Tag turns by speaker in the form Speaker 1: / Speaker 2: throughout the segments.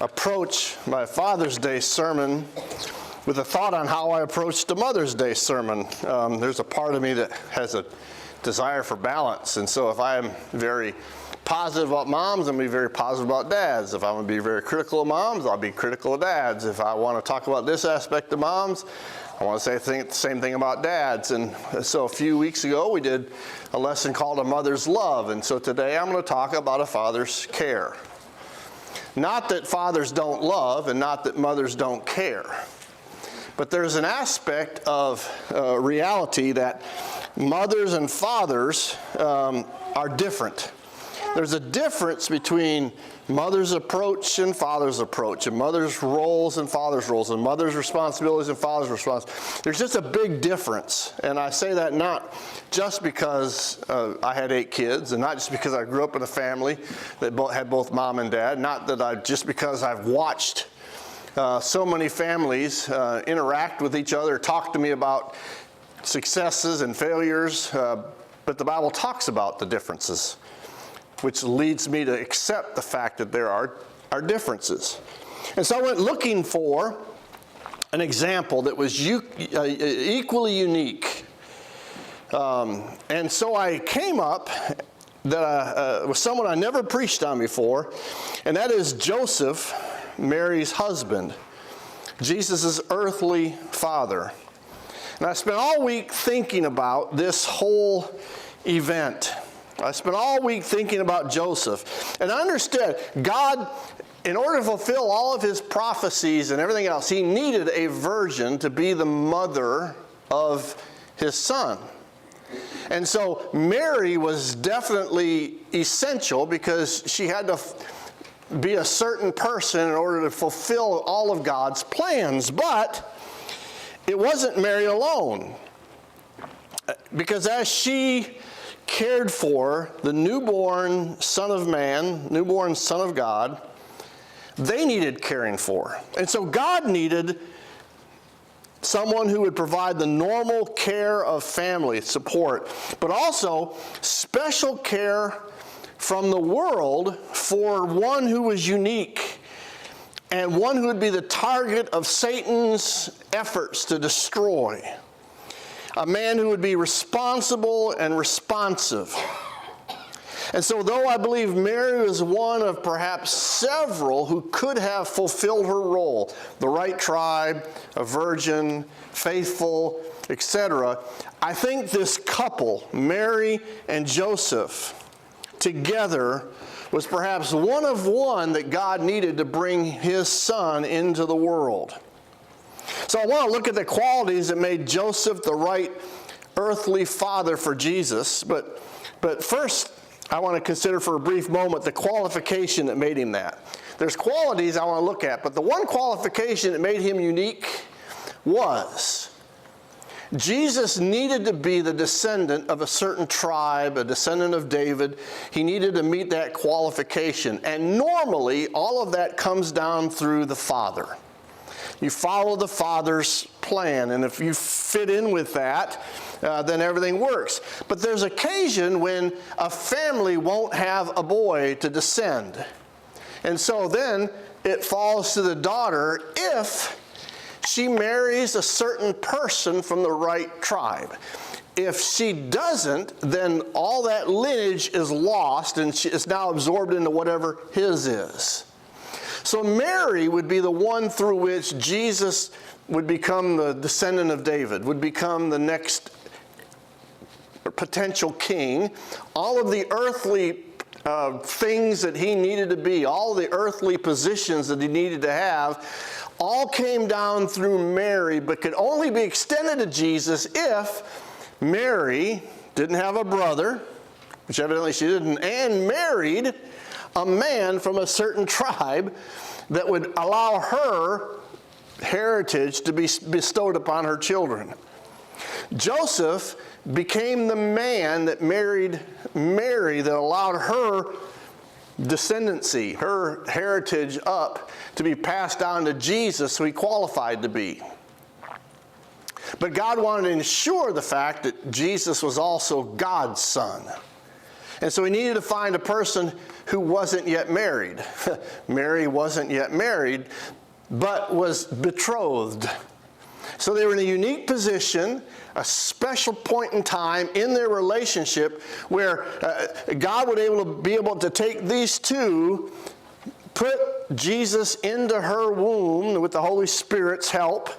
Speaker 1: approach my Father's Day sermon with a thought on how I approached the Mother's Day sermon. There's a part of me that has a desire for balance, and so if I am very positive about moms, I'm going to be very positive about dads. If I'm going to be very critical of moms, I'll be critical of dads. If I want to talk about this aspect of moms, I want to say the same thing about dads. And so a few weeks ago, we did a lesson called A Mother's Love. And so today I'm going to talk about a father's care. Not that fathers don't love and not that mothers don't care. But there's an aspect of reality that mothers and fathers are different. There's a difference between mother's approach and father's approach, and mother's roles and father's roles, and mother's responsibilities and father's responsibilities. There's just a big difference, and I say that not just because I had 8 kids, and not just because I grew up in a family that had both mom and dad, not that just because I've watched so many families interact with each other, talk to me about successes and failures, but the Bible talks about the differences, which leads me to accept the fact that there are differences. And so I went looking for an example that was equally unique. And so I came up with someone I never preached on before, and that is Joseph, Mary's husband, Jesus' earthly father. And I spent all week thinking about this whole event. I spent all week thinking about Joseph, and I understood God, in order to fulfill all of his prophecies and everything else, he needed a virgin to be the mother of his son. And so Mary was definitely essential because she had to be a certain person in order to fulfill all of God's plans. But it wasn't Mary alone, because as she cared for the newborn Son of Man, newborn Son of God, they needed caring for. And so God needed someone who would provide the normal care of family support, but also special care from the world for one who was unique and one who would be the target of Satan's efforts to destroy. A man who would be responsible and responsive. And so though I believe Mary was one of perhaps several who could have fulfilled her role, the right tribe, a virgin, faithful, etc., I think this couple, Mary and Joseph, together was perhaps one of one that God needed to bring his son into the world. So I want to look at the qualities that made Joseph the right earthly father for Jesus. But first, I want to consider for a brief moment the qualification that made him that. There's qualities I want to look at, but the one qualification that made him unique was Jesus needed to be the descendant of a certain tribe, a descendant of David. He needed to meet that qualification. And normally, all of that comes down through the Father. You follow the Father's plan, and if you fit in with that, then everything works. But there's occasion when a family won't have a boy to descend. And so then it falls to the daughter if she marries a certain person from the right tribe. If she doesn't, then all that lineage is lost and she is now absorbed into whatever his is. So Mary would be the one through which Jesus would become the descendant of David, would become the next potential king. All of the earthly things that he needed to be, all the earthly positions that he needed to have, all came down through Mary, but could only be extended to Jesus if Mary didn't have a brother, which evidently she didn't, and married a man from a certain tribe that would allow her heritage to be bestowed upon her children. Joseph became the man that married Mary that allowed her descendancy, her heritage up to be passed down to Jesus, who he qualified to be. But God wanted to ensure the fact that Jesus was also God's son. And so he needed to find a person who wasn't yet married. Mary wasn't yet married, but was betrothed. So they were in a unique position, a special point in time in their relationship where God would be able to take these two, put Jesus into her womb with the Holy Spirit's help,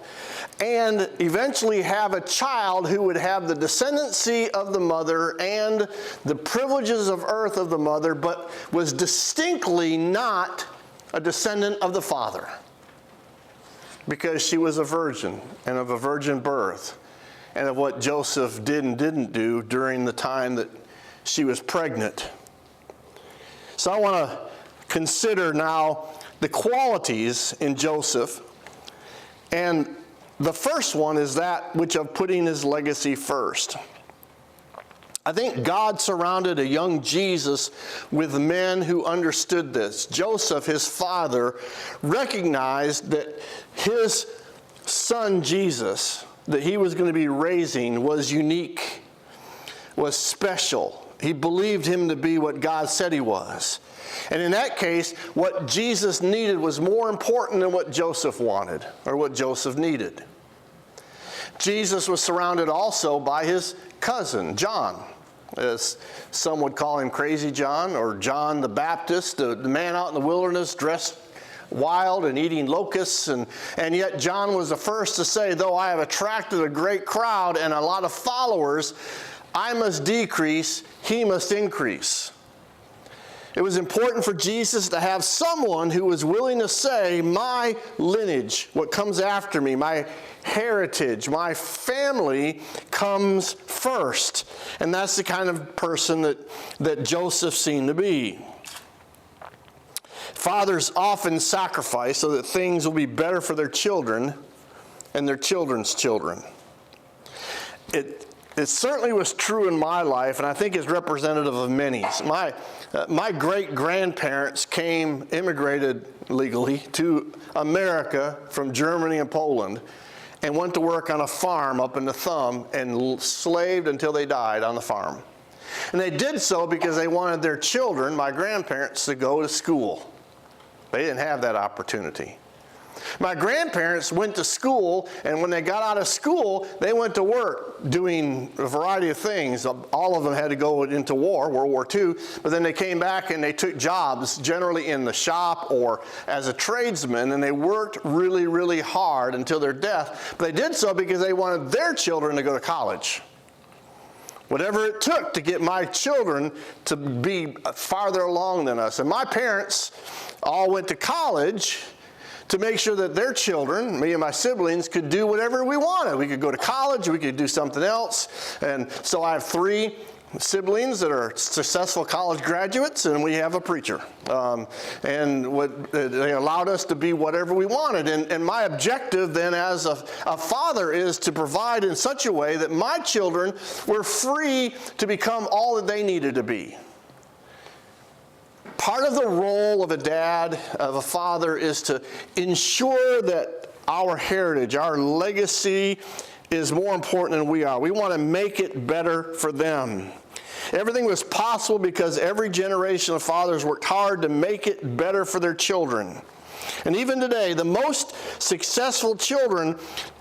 Speaker 1: and eventually have a child who would have the descendancy of the mother and the privileges of earth of the mother, but was distinctly not a descendant of the father, because she was a virgin, and of a virgin birth, and of what Joseph did and didn't do during the time that she was pregnant. So I want to consider now the qualities in Joseph, and the first one is that which of putting his legacy first. I think God surrounded a young Jesus with men who understood this. Joseph, his father, recognized that his son Jesus, that he was going to be raising, was unique, was special. He believed him to be what God said he was. And in that case, what Jesus needed was more important than what Joseph wanted or what Joseph needed. Jesus was surrounded also by his cousin, John. As some would call him Crazy John, or John the Baptist, the man out in the wilderness dressed wild and eating locusts. And yet John was the first to say, though I have attracted a great crowd and a lot of followers, I must decrease, he must increase. It was important for Jesus to have someone who was willing to say, my lineage, what comes after me, my heritage, my family comes first. And that's the kind of person that Joseph seemed to be. Fathers often sacrifice so that things will be better for their children and their children's children. It certainly was true in my life, and I think it's representative of many. My great-grandparents immigrated legally to America from Germany and Poland, and went to work on a farm up in the Thumb and slaved until they died on the farm. And they did so because they wanted their children, my grandparents, to go to school. They didn't have that opportunity. My grandparents went to school, and when they got out of school, they went to work doing a variety of things. All of them had to go into war, World War II, but then they came back and they took jobs, generally in the shop or as a tradesman, and they worked really, really hard until their death. But they did so because they wanted their children to go to college. Whatever it took to get my children to be farther along than us. And my parents all went to college to make sure that their children, me and my siblings, could do whatever we wanted. We could go to college, we could do something else. And so I have 3 siblings that are successful college graduates, and we have a preacher. They allowed us to be whatever we wanted. And my objective then as a father is to provide in such a way that my children were free to become all that they needed to be. Part of the role of a dad, of a father, is to ensure that our heritage, our legacy, is more important than we are. We want to make it better for them. Everything was possible because every generation of fathers worked hard to make it better for their children. And even today, the most successful children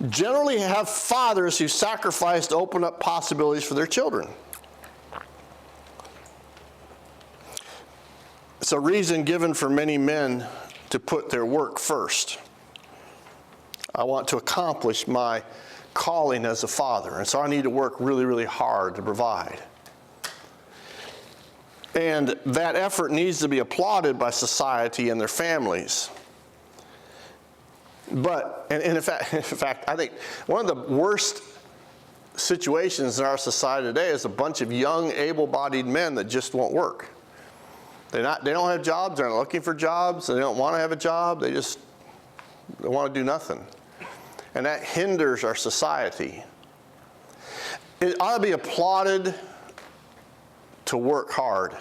Speaker 1: generally have fathers who sacrifice to open up possibilities for their children. It's a reason given for many men to put their work first. I want to accomplish my calling as a father, and so I need to work really, really hard to provide. And that effort needs to be applauded by society and their families. But, and in fact, I think one of the worst situations in our society today is a bunch of young, able-bodied men that just won't work. They don't have jobs, they're not looking for jobs, they don't want to have a job, they want to do nothing. And that hinders our society. It ought to be applauded to work hard.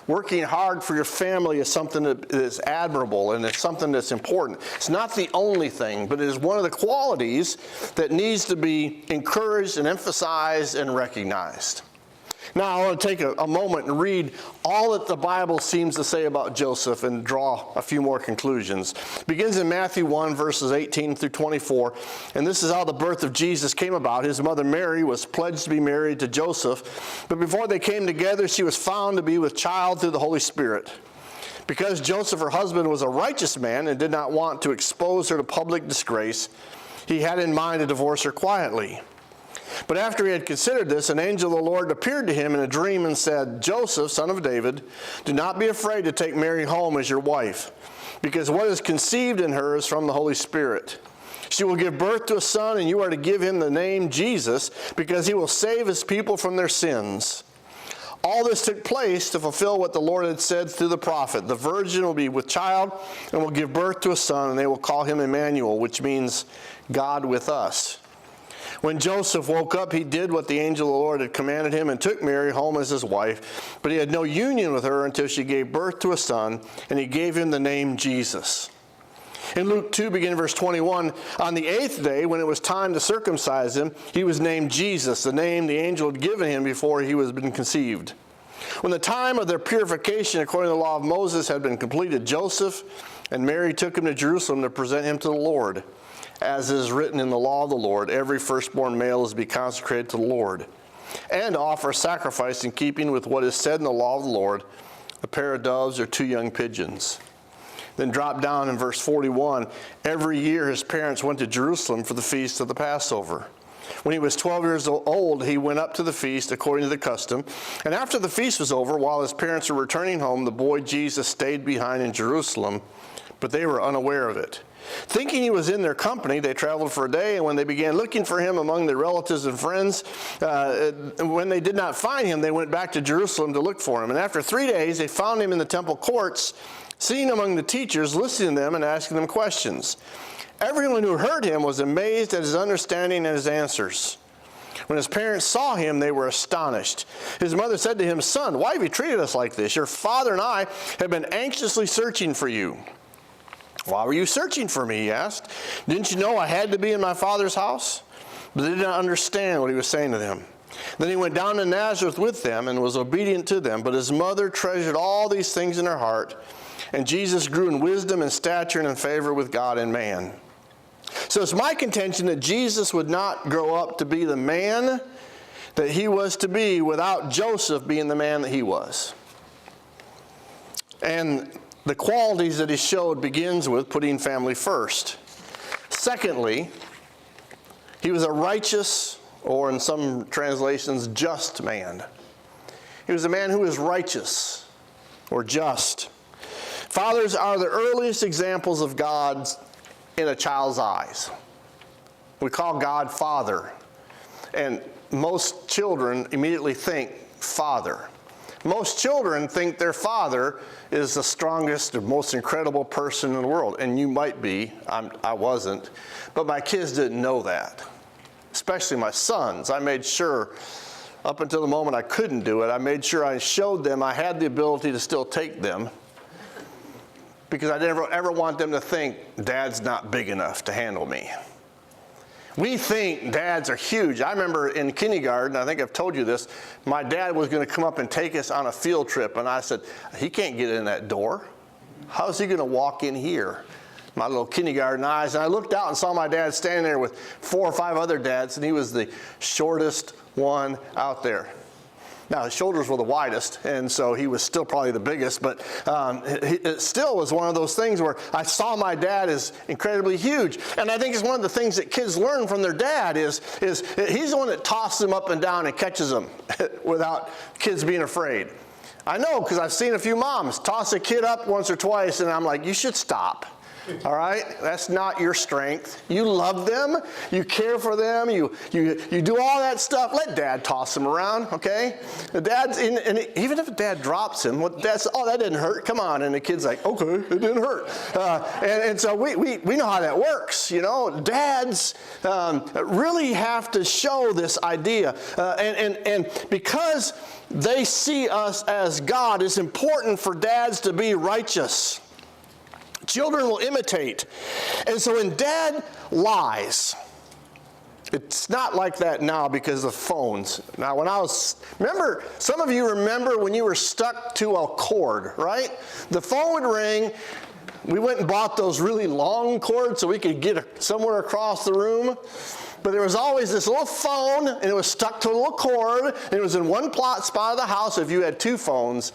Speaker 1: Working hard for your family is something that is admirable, and it's something that's important. It's not the only thing, but it is one of the qualities that needs to be encouraged and emphasized and recognized. Now, I want to take a moment and read all that the Bible seems to say about Joseph and draw a few more conclusions. It begins in Matthew 1, verses 18 through 24, and this is how the birth of Jesus came about. His mother Mary was pledged to be married to Joseph, but before they came together, she was found to be with child through the Holy Spirit. Because Joseph, her husband, was a righteous man and did not want to expose her to public disgrace, he had in mind to divorce her quietly. But after he had considered this, an angel of the Lord appeared to him in a dream and said, Joseph, son of David, do not be afraid to take Mary home as your wife, because what is conceived in her is from the Holy Spirit. She will give birth to a son, and you are to give him the name Jesus, because he will save his people from their sins. All this took place to fulfill what the Lord had said through the prophet. The virgin will be with child and will give birth to a son, and they will call him Emmanuel, which means God with us. When Joseph woke up, he did what the angel of the Lord had commanded him and took Mary home as his wife. But he had no union with her until she gave birth to a son, and he gave him the name Jesus. In Luke 2, beginning verse 21, on the 8th day, when it was time to circumcise him, he was named Jesus, the name the angel had given him before he was been conceived. When the time of their purification according to the law of Moses had been completed, Joseph and Mary took him to Jerusalem to present him to the Lord. As is written in the law of the Lord, every firstborn male is to be consecrated to the Lord, and to offer a sacrifice in keeping with what is said in the law of the Lord, a pair of doves or 2 young pigeons. Then drop down in verse 41, every year his parents went to Jerusalem for the feast of the Passover. When he was 12 years old, he went up to the feast according to the custom. And after the feast was over, while his parents were returning home, the boy Jesus stayed behind in Jerusalem, but they were unaware of it. Thinking he was in their company, they traveled for a day, and when they began looking for him among their relatives and friends, when they did not find him, they went back to Jerusalem to look for him. And after 3 days, they found him in the temple courts, sitting among the teachers, listening to them and asking them questions. Everyone who heard him was amazed at his understanding and his answers. When his parents saw him, they were astonished. His mother said to him, Son, why have you treated us like this? Your father and I have been anxiously searching for you. Why were you searching for me, he asked. Didn't you know I had to be in my father's house? But they did not understand what he was saying to them. Then he went down to Nazareth with them and was obedient to them. But his mother treasured all these things in her heart. And Jesus grew in wisdom and stature and in favor with God and man. So it's my contention that Jesus would not grow up to be the man that he was to be without Joseph being the man that he was. And the qualities that he showed begins with putting family first. Secondly, he was a righteous, or in some translations, just man. He was a man who was righteous or just. Fathers are the earliest examples of God in a child's eyes. We call God Father, and most children immediately think Father. Most children think their father is the strongest or most incredible person in the world, and you might be. I wasn't, but my kids didn't know that, especially my sons. I made sure, up until the moment I couldn't do it, I made sure I showed them I had the ability to still take them, because I never ever want them to think Dad's not big enough to handle me. We think dads are huge. I remember in kindergarten, I think I've told you this, my dad was going to come up and take us on a field trip, and I said, he can't get in that door. How's he going to walk in here? My little kindergarten eyes. And I looked out and saw my dad standing there with 4 or 5 other dads, and he was the shortest one out there. Now, his shoulders were the widest, and so he was still probably the biggest, but it still was one of those things where I saw my dad as incredibly huge. And I think it's one of the things that kids learn from their dad is he's the one that tosses them up and down and catches them without kids being afraid. I know, because I've seen a few moms toss a kid up once or twice, and I'm like, you should stop. All right? That's not your strength. You love them. You care for them. You do all that stuff. Let Dad toss them around, okay? The dad's in, and even if Dad drops him, that didn't hurt. Come on. And the kid's like, okay, it didn't hurt. And so we know how that works, you know. Dads really have to show this idea. And because they see us as God, it's important for dads to be righteous. Children will imitate. And so when Dad lies, It's not like that now because of phones. Now, remember, some of you remember when you were stuck to a cord, right? The phone would ring. We went and bought those really long cords so we could get somewhere across the room. But there was always this little phone, and it was stuck to a little cord, and it was in one spot of the house. If you had two phones,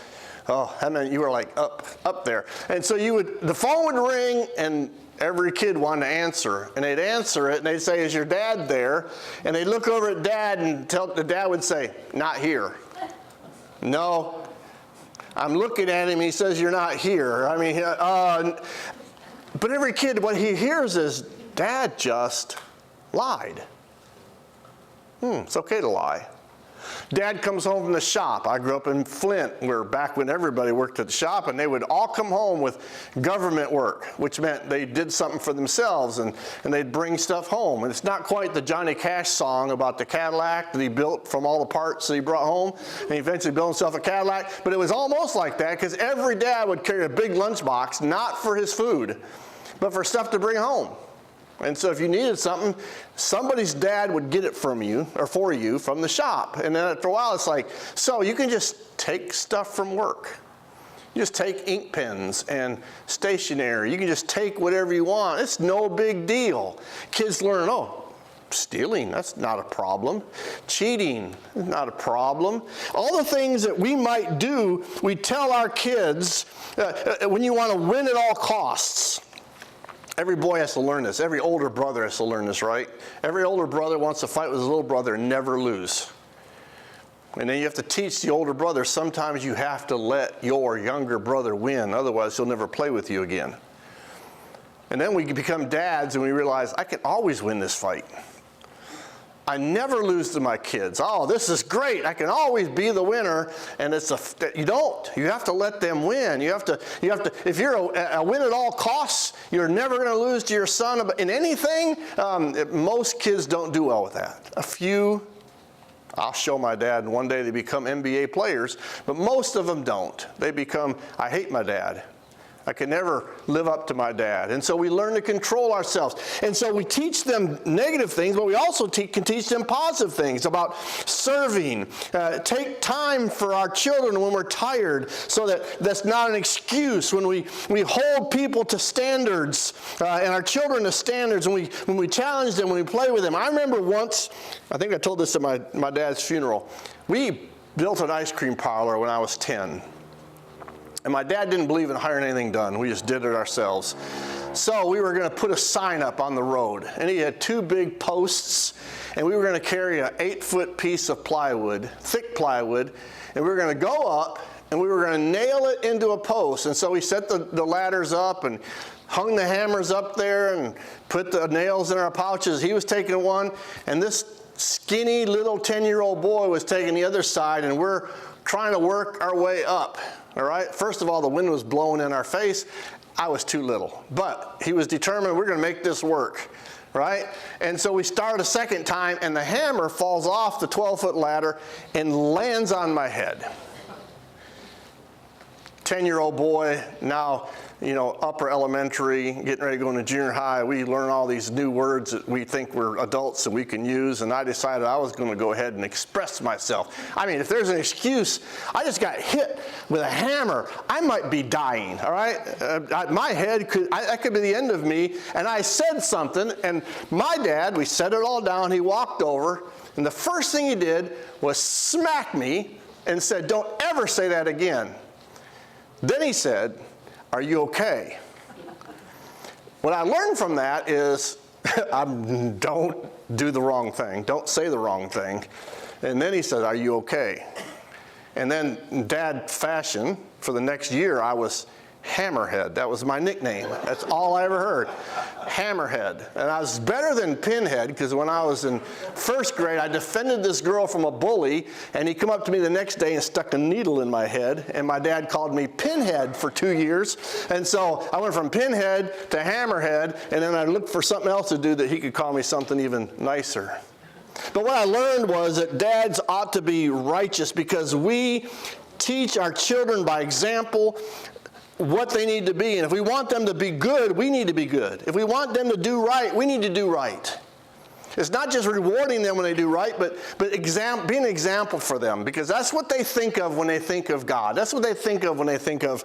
Speaker 1: oh, that meant you were like up there. And so the phone would ring, and every kid wanted to answer. And they'd answer it, and they'd say, "Is your dad there?" And they'd look over at Dad, and the dad would say, "Not here." "No, I'm looking at him, he says you're not here." I mean, but every kid, what he hears is, "Dad just lied." It's okay to lie. Dad comes home from the shop. I grew up in Flint, where back when everybody worked at the shop, and they would all come home with government work, which meant they did something for themselves, and they'd bring stuff home. And it's not quite the Johnny Cash song about the Cadillac that he built from all the parts that he brought home, and he eventually built himself a Cadillac. But it was almost like that, because every dad would carry a big lunchbox, not for his food, but for stuff to bring home. And so if you needed something, somebody's dad would get it from you, or for you, from the shop. And then after a while, it's like, so you can just take stuff from work. You just take ink pens and stationery. You can just take whatever you want. It's no big deal. Kids learn, stealing, that's not a problem. Cheating, not a problem. All the things that we might do, we tell our kids when you want to win at all costs. Every boy has to learn this. Every older brother has to learn this, right? Every older brother wants to fight with his little brother and never lose. And then you have to teach the older brother, sometimes you have to let your younger brother win, otherwise he'll never play with you again. And then we become dads and we realize, I can always win this fight. I never lose to my kids. Oh, this is great. I can always be the winner. And you don't. You have to let them win. You have to. If you're a win at all costs, you're never going to lose to your son in anything. Most kids don't do well with that. A few, I'll show my dad, and one day they become NBA players. But most of them don't. They become, I hate my dad. I can never live up to my dad. And so we learn to control ourselves. And so we teach them negative things, but we also can teach them positive things about serving. Take time for our children when we're tired, so that's not an excuse. When we hold people to standards, and our children to standards, and when we challenge them, when we play with them. I remember once, I think I told this at my dad's funeral, we built an ice cream parlor when I was 10. And my dad didn't believe in hiring anything done. We just did it ourselves. So we were going to put a sign up on the road. And he had two big posts. And we were going to carry an 8-foot piece of plywood, thick plywood. And we were going to go up, and we were going to nail it into a post. And so we set the ladders up and hung the hammers up there and put the nails in our pouches. He was taking one. And this skinny little 10-year-old boy was taking the other side. And we're trying to work our way up. All right. First of all, the wind was blowing in our face. I was too little, but he was determined we're going to make this work. Right. And so we start a second time, and the hammer falls off the 12-foot ladder and lands on my head. 10-year-old boy, now, upper elementary, getting ready to go into junior high. We learn all these new words that we think we're adults that we can use, and I decided I was going to go ahead and express myself. I mean, if there's an excuse, I just got hit with a hammer, I might be dying, all right? My head that could be the end of me, and I said something, and my dad, we set it all down, he walked over, and the first thing he did was smack me and said, "Don't ever say that again." Then he said, "Are you okay?" What I learned from that is, don't do the wrong thing. Don't say the wrong thing. And then he said, "Are you okay?" And then in dad fashion, for the next year, I was Hammerhead. That was my nickname. That's all I ever heard. Hammerhead. And I was better than Pinhead, because when I was in first grade, I defended this girl from a bully, and he come up to me the next day and stuck a needle in my head, and my dad called me Pinhead for 2 years. And so I went from Pinhead to Hammerhead, and then I looked for something else to do that he could call me something even nicer. But what I learned was that dads ought to be righteous, because we teach our children by example what they need to be. And if we want them to be good, we need to be good. If we want them to do right, we need to do right. It's not just rewarding them when they do right, but being an example for them, because that's what they think of when they think of God. That's what they think of when they think of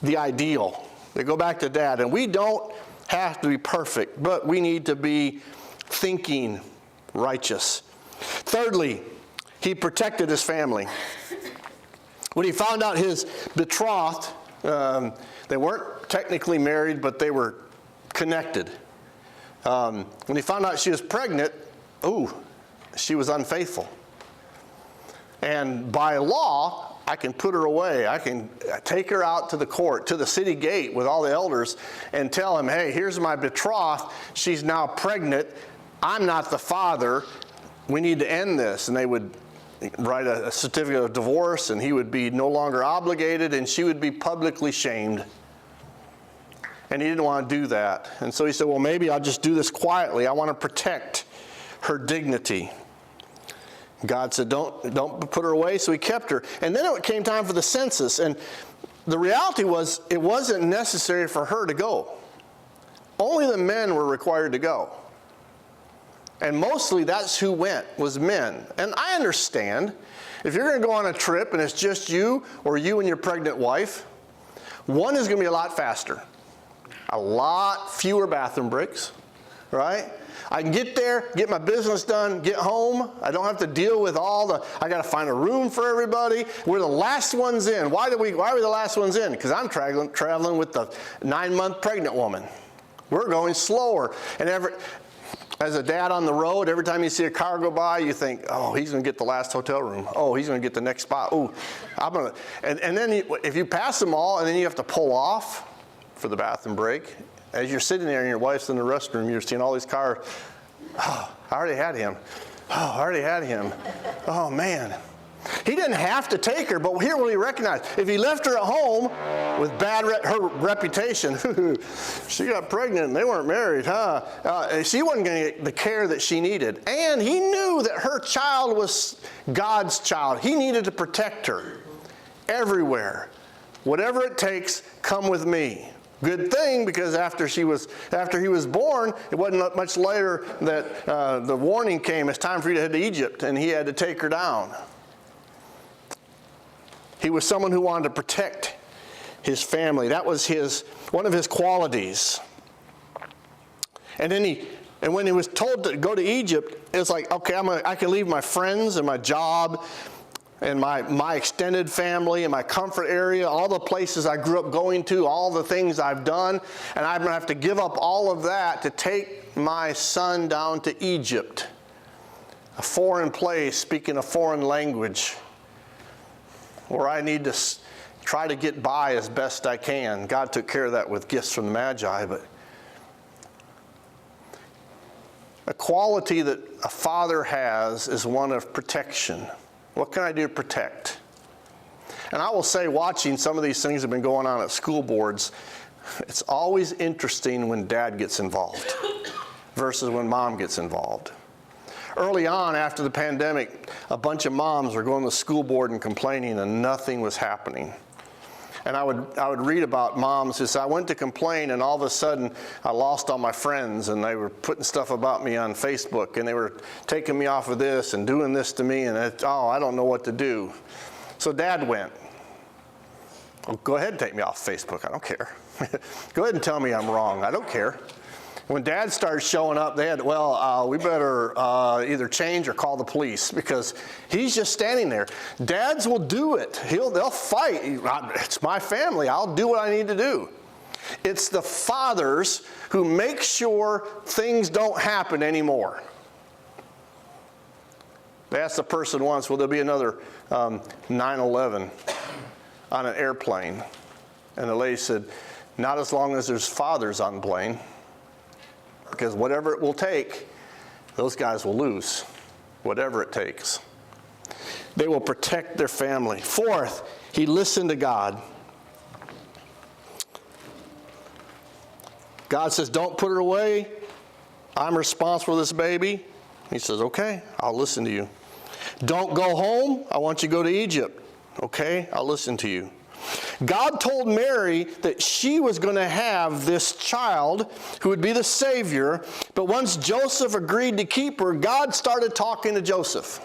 Speaker 1: the ideal. They go back to Dad, and we don't have to be perfect, but we need to be thinking righteous. Thirdly, he protected his family. When he found out his betrothed, they weren't technically married, but they were connected. When he found out she was pregnant, she was unfaithful. And by law, I can put her away. I can take her out to the court, to the city gate with all the elders, and tell him, hey, here's my betrothed. She's now pregnant. I'm not the father. We need to end this. And they would write a certificate of divorce, and he would be no longer obligated, and she would be publicly shamed. And he didn't want to do that. And so he said, well, maybe I'll just do this quietly. I want to protect her dignity. God said, don't put her away, so he kept her. And then it came time for the census, and the reality was it wasn't necessary for her to go. Only the men were required to go. And mostly that's who went, was men. And I understand, if you're going to go on a trip and it's just you or you and your pregnant wife, one is going to be a lot faster. A lot fewer bathroom breaks, right? I can get there, get my business done, get home. I don't have to deal with I got to find a room for everybody. We're the last ones in. Why are we the last ones in? Because I'm traveling with the 9-month pregnant woman. We're going slower. And as a dad on the road, every time you see a car go by, you think, oh, he's going to get the last hotel room. Oh, he's going to get the next spot. Oh, and then if you pass them all and then you have to pull off for the bathroom break, as you're sitting there and your wife's in the restroom, you're seeing all these cars. Oh, I already had him. Oh, I already had him. Oh, man. He didn't have to take her, but here will he recognize. If he left her at home with her reputation, she got pregnant and they weren't married, she wasn't going to get the care that she needed. And he knew that her child was God's child. He needed to protect her everywhere. Whatever it takes, come with me. Good thing, because after he was born, it wasn't much later that the warning came, it's time for you to head to Egypt, and he had to take her down. He was someone who wanted to protect his family. That was one of his qualities. And when he was told to go to Egypt, it's like, okay, I can leave my friends and my job and my extended family and my comfort area, all the places I grew up going to, all the things I've done, and I'm going to have to give up all of that to take my son down to Egypt, a foreign place, speaking a foreign language, where I need to try to get by as best I can. God took care of that with gifts from the Magi, but a quality that a father has is one of protection. What can I do to protect? And I will say, watching some of these things that have been going on at school boards, it's always interesting when dad gets involved versus when mom gets involved. Early on, after the pandemic, a bunch of moms were going to the school board and complaining, and nothing was happening. And I would read about moms who said, I went to complain, and all of a sudden, I lost all my friends, and they were putting stuff about me on Facebook, and they were taking me off of this and doing this to me, and I don't know what to do. So Dad went, well, go ahead and take me off Facebook. I don't care. Go ahead and tell me I'm wrong. I don't care. When Dad started showing up, they had, we better either change or call the police, because he's just standing there. Dads will do it. They'll fight. It's my family. I'll do what I need to do. It's the fathers who make sure things don't happen anymore. They asked the person once, will there be another 9/11 on an airplane? And the lady said, not as long as there's fathers on the plane. Because whatever it will take, those guys will lose, whatever it takes. They will protect their family. Fourth, he listened to God. God says, don't put her away. I'm responsible for this baby. He says, okay, I'll listen to you. Don't go home. I want you to go to Egypt. Okay, I'll listen to you. God told Mary that she was going to have this child who would be the Savior, but once Joseph agreed to keep her, God started talking to Joseph.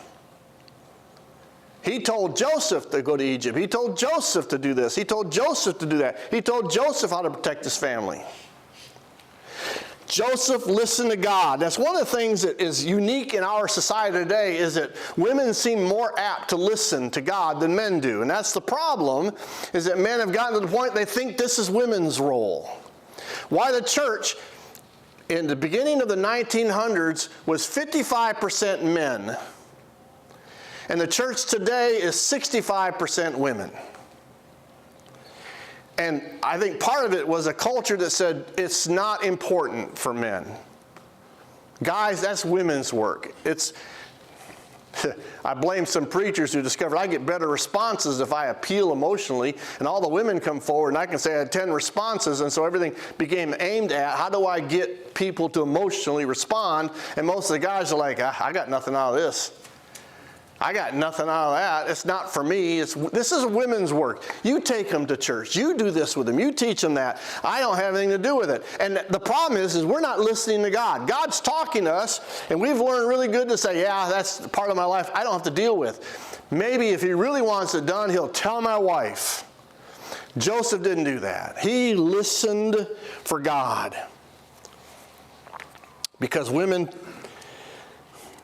Speaker 1: He told Joseph to go to Egypt. He told Joseph to do this. He told Joseph to do that. He told Joseph how to protect his family. Joseph listened to God. That's one of the things that is unique in our society today, is that women seem more apt to listen to God than men do. And that's the problem, is that men have gotten to the point they think this is women's role. Why the church in the beginning of the 1900s was 55% men. And the church today is 65% women. And I think part of it was a culture that said it's not important for men. Guys, that's women's work. I blame some preachers who discovered I get better responses if I appeal emotionally, and all the women come forward and I can say I had 10 responses, and so everything became aimed at how do I get people to emotionally respond, and most of the guys are like, I got nothing out of this. I got nothing out of that. It's not for me. This is women's work. You take them to church. You do this with them. You teach them that. I don't have anything to do with it. And the problem is we're not listening to God. God's talking to us, and we've learned really good to say, yeah, that's part of my life I don't have to deal with. Maybe if he really wants it done, he'll tell my wife. Joseph didn't do that. He listened for God. Because women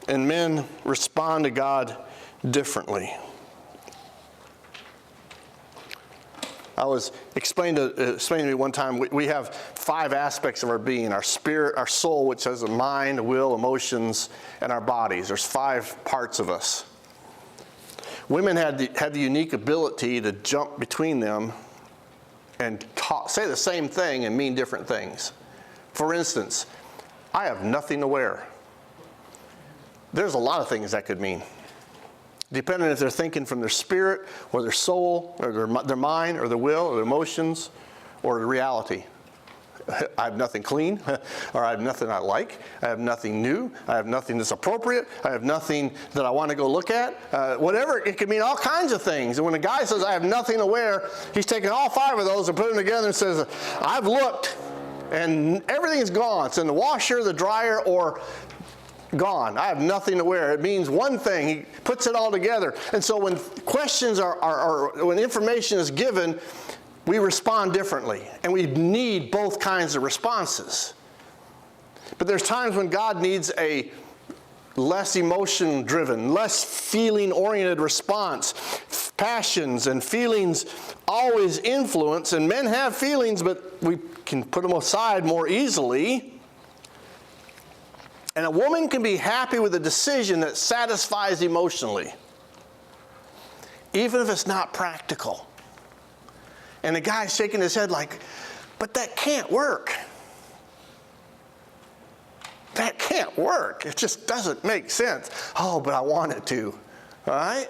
Speaker 1: and men respond to God differently. I was explained to me one time, we have 5 aspects of our being: our spirit, our soul, which has a mind, a will, emotions, and our bodies. There's 5 parts of us. Women had the unique ability to jump between them and say the same thing and mean different things. For instance, I have nothing to wear. There's a lot of things that could mean, depending if they're thinking from their spirit or their soul or their mind or their will or their emotions or the reality. I have nothing clean, or I have nothing I like. I have nothing new. I have nothing that's appropriate. I have nothing that I want to go look at. Whatever, it could mean all kinds of things. And when a guy says, I have nothing to wear, he's taking all 5 of those and putting them together and says, I've looked and everything's gone. It's in the washer, the dryer, or gone. I have nothing to wear. It means one thing. He puts it all together. And so when questions when information is given, we respond differently. And we need both kinds of responses. But there's times when God needs a less emotion-driven, less feeling-oriented response. Passions and feelings always influence, and men have feelings, but we can put them aside more easily. And a woman can be happy with a decision that satisfies emotionally, even if it's not practical. And the guy's shaking his head like, but that can't work. That can't work. It just doesn't make sense. Oh, but I want it to. All right?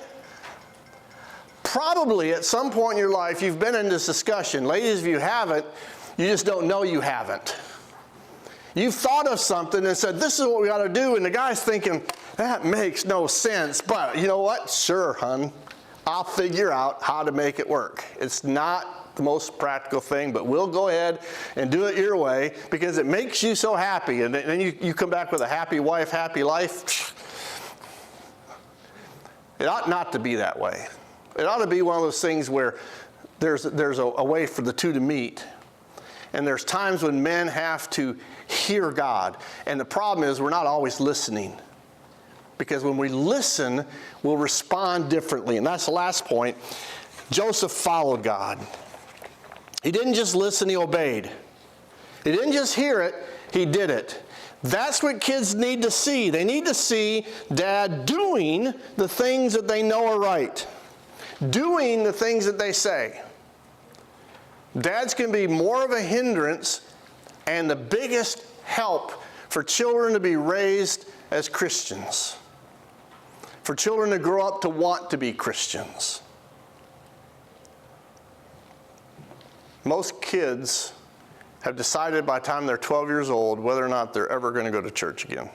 Speaker 1: Probably at some point in your life you've been in this discussion. Ladies, if you haven't, you just don't know you haven't. You've thought of something and said, this is what we got to do, and the guy's thinking, that makes no sense, but you know what? Sure, hon, I'll figure out how to make it work. It's not the most practical thing, but we'll go ahead and do it your way because it makes you so happy, and then you come back with a happy wife, happy life. It ought not to be that way. It ought to be one of those things where there's a way for the two to meet. And there's times when men have to hear God. And the problem is we're not always listening. Because when we listen, we'll respond differently. And that's the last point. Joseph followed God. He didn't just listen, he obeyed. He didn't just hear it, he did it. That's what kids need to see. They need to see Dad doing the things that they know are right. Doing the things that they say. Dads can be more of a hindrance and the biggest help for children to be raised as Christians. For children to grow up to want to be Christians. Most kids have decided by the time they're 12 years old whether or not they're ever going to go to church again.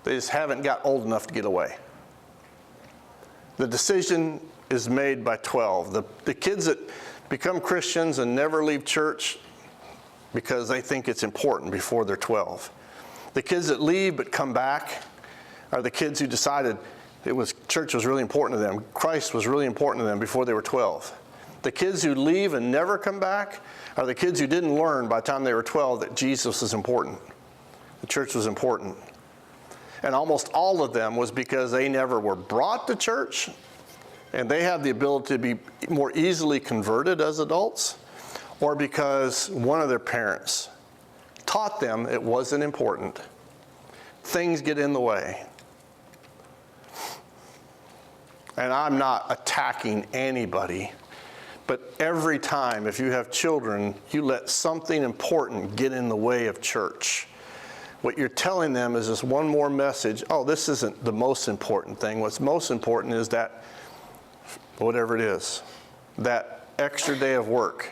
Speaker 1: They just haven't got old enough to get away. The decision is made by 12. The kids that become Christians and never leave church because they think it's important before they're 12. The kids that leave but come back are the kids who decided church was really important to them. Christ was really important to them before they were 12. The kids who leave and never come back are the kids who didn't learn by the time they were 12 that Jesus is important. The church was important. And almost all of them was because they never were brought to church, and they have the ability to be more easily converted as adults, or because one of their parents taught them it wasn't important. Things get in the way. And I'm not attacking anybody, but every time, if you have children, you let something important get in the way of church. What you're telling them is this one more message. Oh, this isn't the most important thing. What's most important is that, whatever it is, that extra day of work,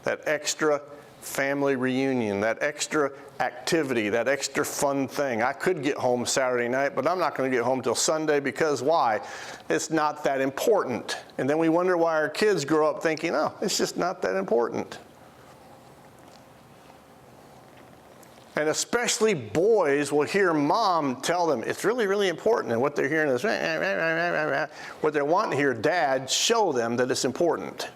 Speaker 1: that extra family reunion, that extra activity, that extra fun thing. I could get home Saturday night, but I'm not going to get home till Sunday because why? It's not that important. And then we wonder why our kids grow up thinking, oh, it's just not that important. And especially boys will hear mom tell them it's really, really important. And what they're hearing is, what they're wanting to hear dad show them that it's important.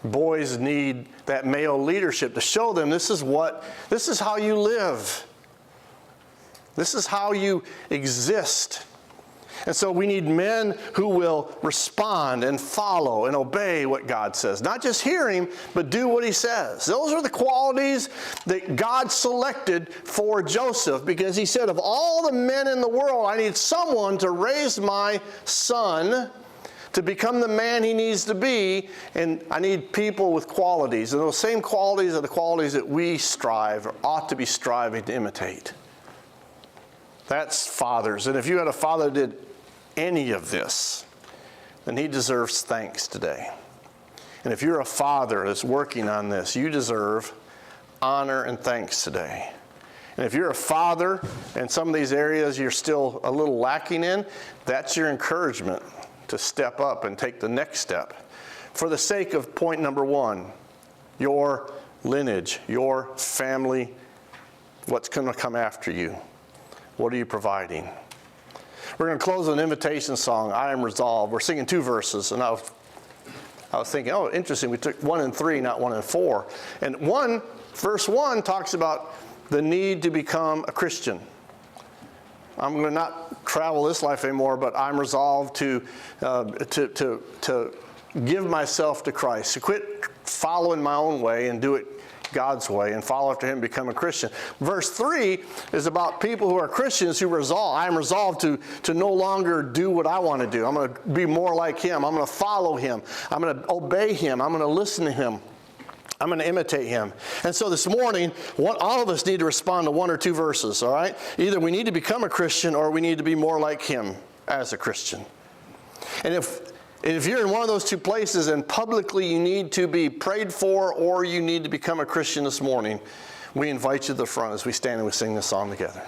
Speaker 1: Boys need that male leadership to show them this is how you live. This is how you exist. And so we need men who will respond and follow and obey what God says. Not just hear him, but do what he says. Those are the qualities that God selected for Joseph, because he said, of all the men in the world, I need someone to raise my son to become the man he needs to be, and I need people with qualities. And those same qualities are the qualities that we strive, or ought to be striving to imitate. That's fathers. And if you had a father that did any of this, then he deserves thanks today. And if you're a father that's working on this, you deserve honor and thanks today. And if you're a father and some of these areas you're still a little lacking in, that's your encouragement to step up and take the next step. For the sake of point number one, your lineage, your family, what's going to come after you? What are you providing? We're going to close with an invitation song, I Am Resolved. We're singing 2 verses, and I was thinking, oh, interesting, we took 1 and 3, not 1 and 4. And verse 1 talks about the need to become a Christian. I'm going to not travel this life anymore, but I'm resolved to give myself to Christ, to quit following my own way and do it God's way and follow after him, become a Christian. Verse 3 is about people who are Christians who resolve. I'm resolved to no longer do what I want to do. I'm going to be more like him. I'm going to follow him. I'm going to obey him. I'm going to listen to him. I'm going to imitate him. And so this morning, all of us need to respond to 1 or 2 verses, all right? Either we need to become a Christian or we need to be more like him as a Christian. And if you're in one of those 2 places and publicly you need to be prayed for or you need to become a Christian this morning, we invite you to the front as we stand and we sing this song together.